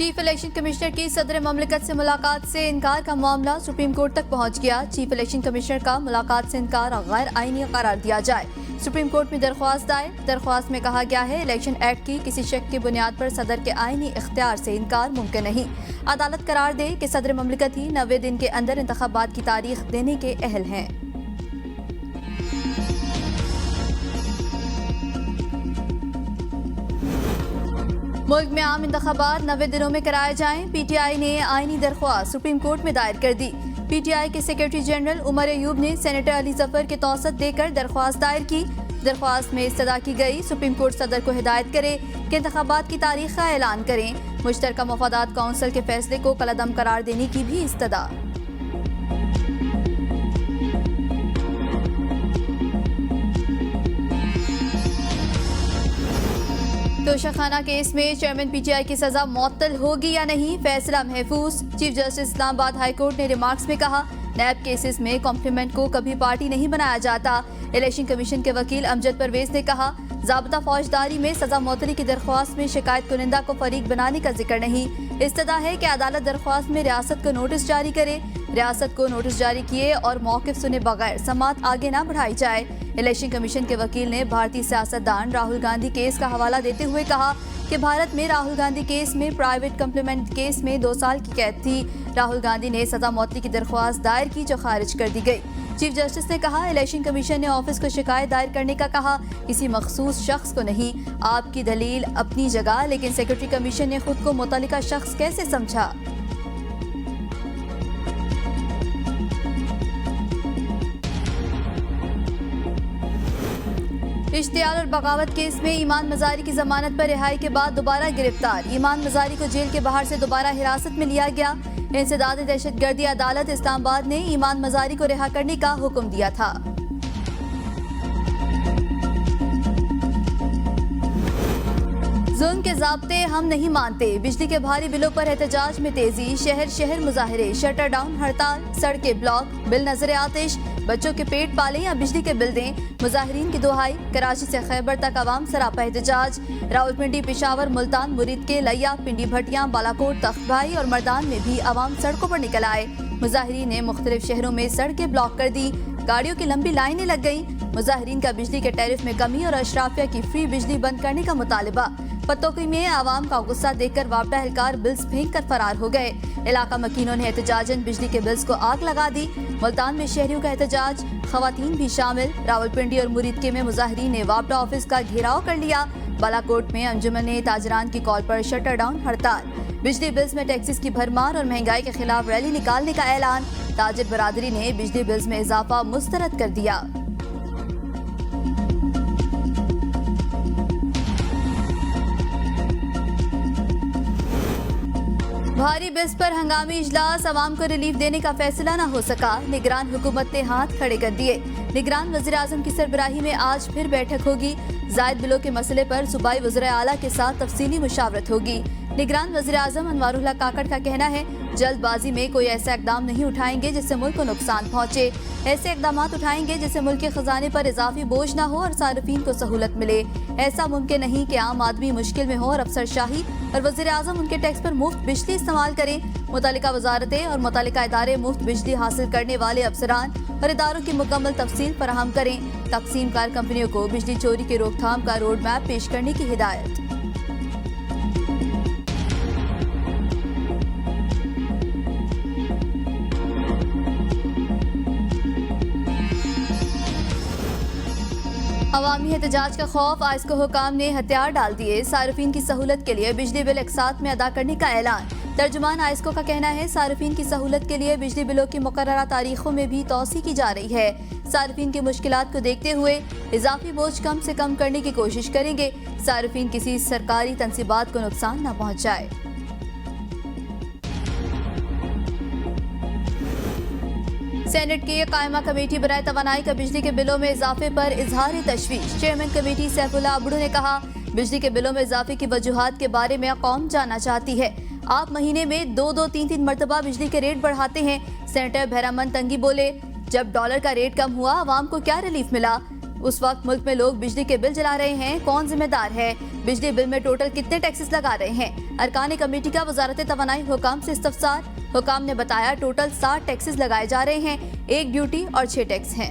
Chief election commissioner की सदर ममलिकत से मुलाकात से इनकार का मामला सुप्रीम कोर्ट तक पहुंच गया। चीफ इलेक्शन कमिश्नर का मुलाकात से इनकार गैर आईनी करार दिया जाए। सुप्रीम कोर्ट में दरख्वास्त दायर। दरख्वास्त में कहा गया है इलेक्शन एक्ट की किसी शक की बुनियाद पर सदर के आईनी इख्तियार से इनकार मुमकिन नहीं। अदालत करार दे कि सदर ममलिकत ही 90 दिन के अंदर इंतखाबात की तारीख देने के अहल हैं। मुल्क में आम इंतखाबात 90 दिनों में कराए जाएं। पीटीआई ने आईनी दरख्वास्त सुप्रीम कोर्ट में दायर कर दी। पीटीआई के सेक्रेटरी जनरल उमर अयूब ने सेनेटर अली जफर के तौसत देकर दरख्वास्त दायर की। दरख्वास्त में इस्तदा की गई सुप्रीम कोर्ट सदर को हिदायत करे कि इंतखाबात की तारीख का ऐलान करें। मुश्तरका मफादात कौंसिल के फैसले को कलअदम करार देने की भी इस्तदा। तोशाखाना केस में चेयरमैन पीटीआई की सजा मुअत्तल होगी या नहीं, फैसला महफूज। Chief justice Islamabad high court ने रिमार्क्स में कहा नैब केसेस में कॉम्प्लीमेंट को कभी पार्टी नहीं बनाया जाता। इलेक्शन कमीशन के वकील अमजद परवेज ने कहा ज़ाब्ता फौजदारी में सजा मुअत्तली की दरख्वास्त में शिकायत कुनिंदा को फरीक बनाने का जिक्र नहीं। इस्तदा है कि अदालत दरख्वास्त में रियासत को नोटिस जारी करे। रियासत को नोटिस जारी किए और मौक़िफ़ सुने बगैर समाअत आगे न बढ़ाई जाए। इलेक्शन कमीशन के वकील ने भारतीय सियासतदान राहुल गांधी केस का हवाला देते हुए कहा कि भारत में राहुल गांधी केस में प्राइवेट कॉम्प्लीमेंट केस में 2 साल की कैद थी। राहुल गांधी ने सजा मुअत्तली की दरख्वास्त दायर की जो खारिज कर दी गई। चीफ जस्टिस ने कहा इलेक्शन कमीशन ने ऑफिस को शिकायत दायर करने का कहा, किसी मखसूस शख्स को नहीं। आपकी दलील अपनी जगह, लेकिन सेक्रेटरी कमीशन ने खुद को मुतल्लिका शख्स कैसे समझा। इश्तियाल और बगावत केस में ईमान मजारी की जमानत पर रिहाई के बाद दोबारा गिरफ्तार। ईमान मजारी को जेल के बाहर से दोबारा हिरासत में लिया गया। इंसदाद दहशतगर्दी अदालत इस्लामाबाद ने ईमान मजारी को रिहा करने का हुक्म दिया था। जुल्म के ज़ाब्ते हम नहीं मानते। बिजली के भारी बिलों पर एहतजाज में तेजी। शहर शहर मुजाहरे, शटर डाउन, हड़ताल, सड़कें ब्लॉक। बिल नजर आतिश, बच्चों के पेट पालें या बिजली के बिल दें। मुजाहिरीन की दुहाई। कराची से खैबर तक अवाम सरापा एहतजाज। रावलपिंडी, पेशावर, मुल्तान, मुरीद के लिया, पिंडी भटियां, बालाकोट, तख्तभाई और मर्दान में भी अवाम सड़कों पर निकल आए। मुजाहिरीन ने मुख्तलिफ शहरों में सड़कें ब्लॉक कर दी। गाड़ियों की लंबी लाइनें लग गई। मुजाहिरीन का बिजली के टैरिफ में कमी और अशराफिया की फ्री बिजली बंद करने का मुतालबा। पतोकी में आवाम का गुस्सा देखकर वापडा एहलकार बिल्स फेंक कर फरार हो गए। इलाका मकीनों ने एहतजाजन बिजली के बिल्स को आग लगा दी। मुल्तान में शहरियों का एहतजाज, खवातीन भी शामिल। रावलपिंडी और मुरीदके में मुजाहिरीन ने वापडा ऑफिस का घेराव कर लिया। बालाकोट में अंजुमन ताजरान की कॉल पर शटर डाउन, हड़ताल। बिजली बिल्स में टैक्सेस की भरमार और महंगाई के खिलाफ रैली निकालने का ऐलान। ताजिर बरादरी ने बिजली बिल्स में इजाफा मुस्तरद कर दिया। भारी बिल्स पर हंगामी इजलास, अवाम को रिलीफ देने का फैसला न हो सका। निगरान हुकूमत ने हाथ खड़े कर दिए। निगरान वज़ीर आज़म की सरबराही में आज फिर बैठक होगी। जायद बिलों के मसले पर सूबाई वज़ीर आला के साथ तफसीली मुशावरत होगी। निगरान वज़ीर आज़म अनवारुल्लाह काकड़ का कहना है जल्दबाजी में कोई ऐसा इकदाम नहीं उठाएंगे जिससे मुल्क को नुकसान पहुँचे। ऐसे इकदाम उठाएंगे जिससे मुल्क के खजाने पर इजाफी बोझ न हो और सार्फिन को सहूलत मिले। ऐसा मुमकिन नहीं कि आम आदमी मुश्किल में हो और अफसरशाही और वज़ीर आज़म उनके टैक्स पर मुफ्त बिजली इस्तेमाल करें। मुतल्लिका वजारतें और मुतल्लिका इदारे मुफ्त बिजली हासिल करने वाले अफसरान और इदारों की मुकम्मल तफसील फराहम करें। तकसीम कार कंपनियों को बिजली चोरी की रोकथाम का रोड मैप पेश करने की हिदायत। अवामी एहतजाज का खौफ, आइस्को हुकाम ने हथियार डाल दिए। सार्फिन की सहूलत के लिए बिजली बिल एक साथ में अदा करने का ऐलान। तर्जुमान आइस्को का कहना है सार्फिन की सहूलत के लिए बिजली बिलों की मुकर्ररा तारीखों में भी तौसी की जा रही है। सार्फिन की मुश्किलात को देखते हुए इजाफी बोझ कम से कम करने की कोशिश करेंगे। सार्फिन किसी सरकारी तंसीबात को नुकसान न पहुँचाए। सेनेट की कायमा कमेटी बनाए तवानाई का बिजली के बिलों में इजाफे पर इजहार तशवीश। चेयरमैन कमेटी सैफुल्लाह अबड़ू ने कहा बिजली के बिलों में इजाफे की वजूहात के बारे में कौम जानना चाहती है। आप महीने में 2-3 मरतबा बिजली के रेट बढ़ाते हैं। सेनेटर बहरामन तंगी बोले जब डॉलर का रेट कम हुआ आवाम को क्या रिलीफ मिला। उस वक्त मुल्क में लोग बिजली के बिल जला रहे हैं, कौन जिम्मेदार है? बिजली बिल में टोटल कितने टैक्सेस लगा रहे हैं? अरकान कमेटी का वजारत तवानाई हुकाम से इस्तफसार। हुकाम ने बताया टोटल 60 टैक्सेस लगाए जा रहे हैं, 1 ड्यूटी और 6 टैक्स हैं।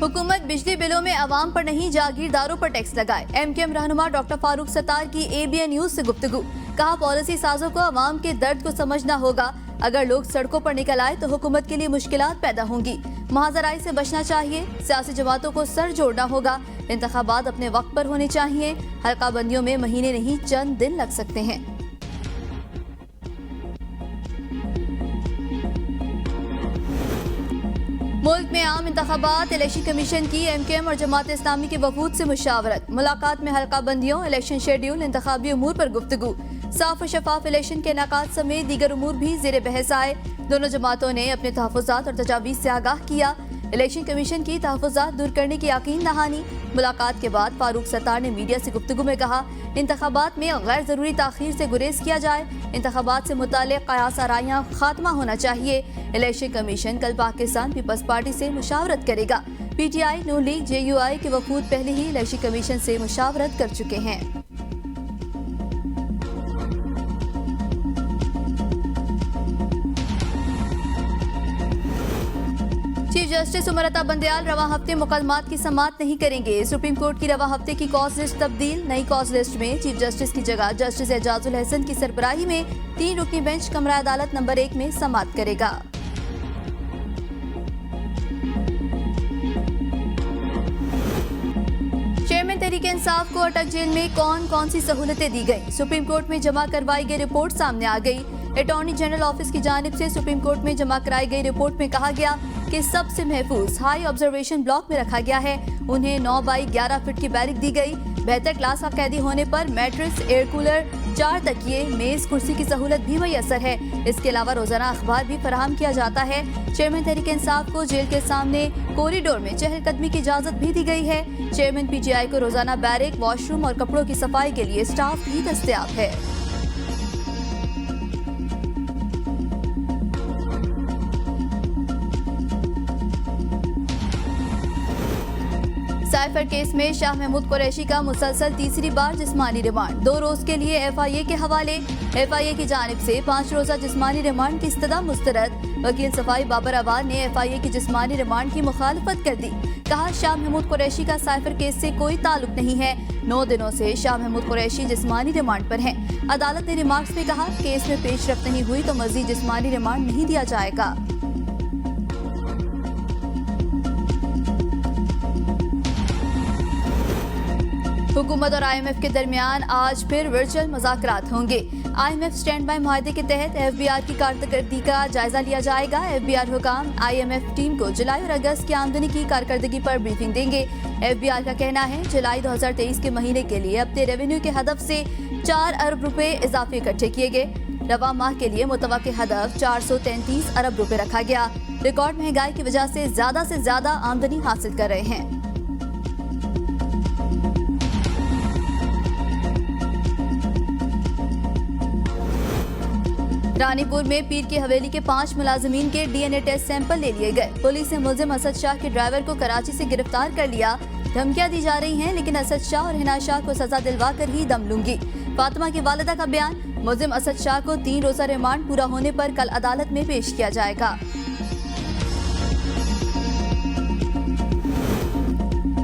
हुकूमत बिजली बिलों में अवाम पर नहीं जागीरदारों पर टैक्स लगाए। MKM रहनुमा डॉक्टर फारूक सत्तार की ABN न्यूज से गुफ्तगू। कहा पॉलिसी साजों को अवाम के दर्द को समझना होगा। अगर लोग सड़कों पर निकल आए तो हुकूमत के लिए मुश्किलात पैदा होंगी। महाजराई से बचना चाहिए। सियासी जमातों को सर जोड़ना होगा। इंतखाबात अपने वक्त पर होने चाहिए। हल्का बंदियों में महीने नहीं चंद दिन लग सकते हैं। मुल्क में आम इंतखाबात, इलेक्शन कमीशन की MKM और जमात इस्लामी के वफूद से मुशावरत। मुलाकात में हल्का बंदियों, इलेक्शन शेड्यूल, इंतखाबी उमूर पर गुफ्तगू। साफ और शफाफ इलेक्शन के इनेकाद समेत दीगर उमूर भी ज़ेरे बहस आए। दोनों जमातों ने अपने तहफ़्फ़ुज़ात और तजावीज़ से आगाह किया। इलेक्शन कमीशन की तहफ़्फ़ुज़ात दूर करने की यकीन दहानी। मुलाकात के बाद फारूक सत्तार ने मीडिया से गुफ्तगू में कहा इंतखाबात में गैर ज़रूरी ताख़ीर से गुरेज किया जाए। इंतखाबात से मुताल्लिक़ क़यास आराइयाँ खात्मा होना चाहिए। इलेक्शन कमीशन कल पाकिस्तान पीपल्स पार्टी से मुशावरत करेगा। PTI, नून लीग, JUI के वफूद पहले ही इलेक्शन कमीशन से मुशावरत कर चुके हैं। चीफ जस्टिस उमर अता बंदयाल रवा हफ्ते मुकदमात की समाअत नहीं करेंगे। सुप्रीम कोर्ट की रवा हफ्ते की कॉज लिस्ट तब्दील। नई कॉज लिस्ट में चीफ जस्टिस की जगह जस्टिस एजाजुल हसन की सरबराही में 3 रुकनी बेंच कमरा अदालत नंबर 1 में समाअत करेगा। चेयरमैन तहरीके इंसाफ को अटक जेल में कौन कौन सी सहूलतें दी गई? सुप्रीम कोर्ट में जमा करवाई गई रिपोर्ट सामने आ गई। अटॉर्नी जनरल ऑफिस की जानिब से सुप्रीम कोर्ट में जमा कराई गई रिपोर्ट में कहा गया कि सबसे महफूज हाई ऑब्जर्वेशन ब्लॉक में रखा गया है। उन्हें 9 बाई 11 फीट की बैरिक दी गई। बेहतर क्लास का कैदी होने पर मैट्रेस, एयर कूलर, 4 तकिए, मेज, कुर्सी की सहूलत भी मैसर है। इसके अलावा रोजाना अखबार भी फराहम किया जाता है। चेयरमैन तहरीके इंसाफ को जेल के सामने कॉरिडोर में चहलकदमी की इजाजत भी दी गई है। चेयरमैन PTI को रोजाना बैरिक, वॉशरूम और कपड़ों की सफाई के लिए स्टाफ भी दस्तयाब है। साइफर केस में शाह महमूद कुरैशी का मुसलसल तीसरी बार जिस्मानी रिमांड। 2 रोज के लिए FIA के हवाले। FIA की जानिब से 5 रोजा जिस्मानी रिमांड की इस्तदा मुस्तरद। वकील सफाई बाबर अवार ने FIA की जिस्मानी रिमांड की मुखालफत कर दी। कहा शाह महमूद कुरैशी का साइफर केस से कोई ताल्लुक नहीं है। 9 दिनों से शाह महमूद कुरैशी जिस्मानी रिमांड पर हैं। अदालत ने रिमार्क्स में कहा केस में पेशरफ्त नहीं हुई तो मजीद जिस्मानी रिमांड नहीं दिया जाएगा। हुकूमत और IMF के दरमियान आज फिर वर्चुअल मुज़ाकरात होंगे। IMF स्टैंड बाय मुआहदे के तहत FBR की कारकर्दगी का जायजा लिया जाएगा। FBR हुकाम IMF टीम को जुलाई और अगस्त की आमदनी की कारकर्दगी पर ब्रीफिंग देंगे। FBR का कहना है जुलाई 2023 के महीने के लिए अपने रेवेन्यू के हदफ से 4 अरब रुपए इजाफे इकट्ठे किए गए। रवा माह के लिए मुतवक्के हदफ 433 अरब रुपए रखा गया। रिकॉर्ड महंगाई की वजह से ज्यादा आमदनी हासिल कर रहे हैं। रानीपुर में पीर की हवेली के 5 मुलाजिमीन के DNA टेस्ट सैंपल ले लिए गए। पुलिस ने मुलजिम असद शाह के ड्राइवर को कराची से गिरफ्तार कर लिया। धमकियां दी जा रही हैं लेकिन असद शाह और हिना शाह को सजा दिलवा कर ही दम लूंगी। फातिमा की वालिदा का बयान। मुलजिम असद शाह को 3 रोजा रिमांड पूरा होने पर कल अदालत में पेश किया जाएगा।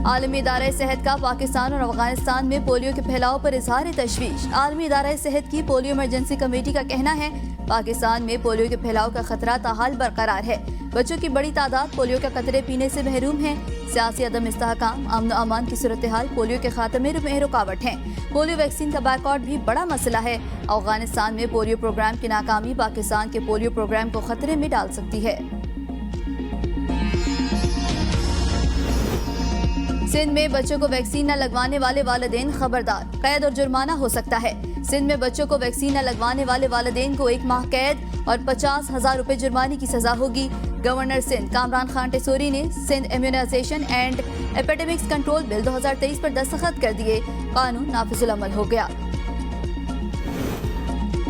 आलमी इदारा सेहत का पाकिस्तान और अफगानिस्तान में पोलियो के फैलाव पर इजहार तशवीश। आलमी इदारा सेहत की पोलियो इमरजेंसी कमेटी का कहना है पाकिस्तान में पोलियो के फैलाव का खतरा ताहाल बरकरार है। बच्चों की बड़ी तादाद पोलियो के कतरे पीने से महरूम है। सियासी अदम इस्तेहकाम, अमन अमान की सूरत हाल पोलियो के खात्मे में रुकावट है। पोलियो वैक्सीन का बायकॉट भी बड़ा मसला है। अफगानिस्तान में पोलियो प्रोग्राम की नाकामी पाकिस्तान के पोलियो प्रोग्राम को खतरे में डाल सकती है। सिंध में बच्चों को वैक्सीन न लगवाने वाले वालिदैन खबरदार, कैद और जुर्माना हो सकता है। सिंध में बच्चों को वैक्सीन न लगवाने वाले वालिदैन को 1 माह कैद और 50,000 रुपए जुर्माने की सजा होगी। गवर्नर सिंध कामरान खान टेसोरी ने Sindh immunisation and epidemics control bill 2023 पर दस्तखत कर दिए। कानून नाफिजुल अमल हो गया।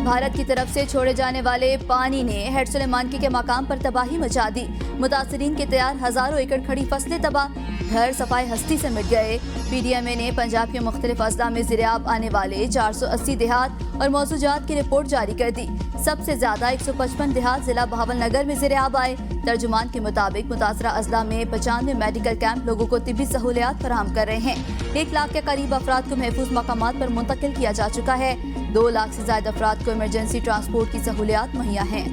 भारत की तरफ से छोड़े जाने वाले पानी ने हेड सुलेमानकी के मकाम पर तबाही मचा दी। मुतासरीन के तैयार हजारों एकड़ खड़ी फसलें तबाह, घर सफाई हस्ती से मिट गए। PDMA ने पंजाब के मुख्तलिफ अजला में ज़िराब आने वाले 480 देहात और मौजूदात की रिपोर्ट जारी कर दी। सबसे ज्यादा 155 देहात जिला बहावलनगर में ज़िराब आए। तर्जुमान के मुताबिक मुतासरा अजला में 95 मेडिकल कैंप लोगों को तिब्बी सहूलियात फराहम कर रहे हैं। 1 लाख के करीब अफराद को महफूज मकामात पर मुंतकिल किया जा चुका है। 2 लाख से ज्यादा अफराद को इमरजेंसी ट्रांसपोर्ट की सहूलियात मुहैया हैं।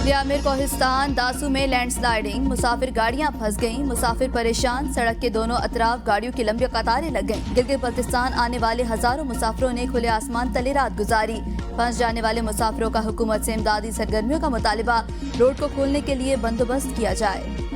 लियामिर कोहिस्तान दासू में लैंडस्लाइडिंग, मुसाफिर गाड़ियां फंस गईं, मुसाफिर परेशान, सड़क के दोनों अतराफ गाड़ियों की लंबी कतारें लग गईं। गिलगित बल्तिस्तान आने वाले हजारों मुसाफिरों ने खुले आसमान तले रात गुजारी। फंस जाने वाले मुसाफिरों का हुकूमत से इमदादी सरगर्मियों का मुतालिबा, रोड को खोलने के लिए बंदोबस्त किया जाए।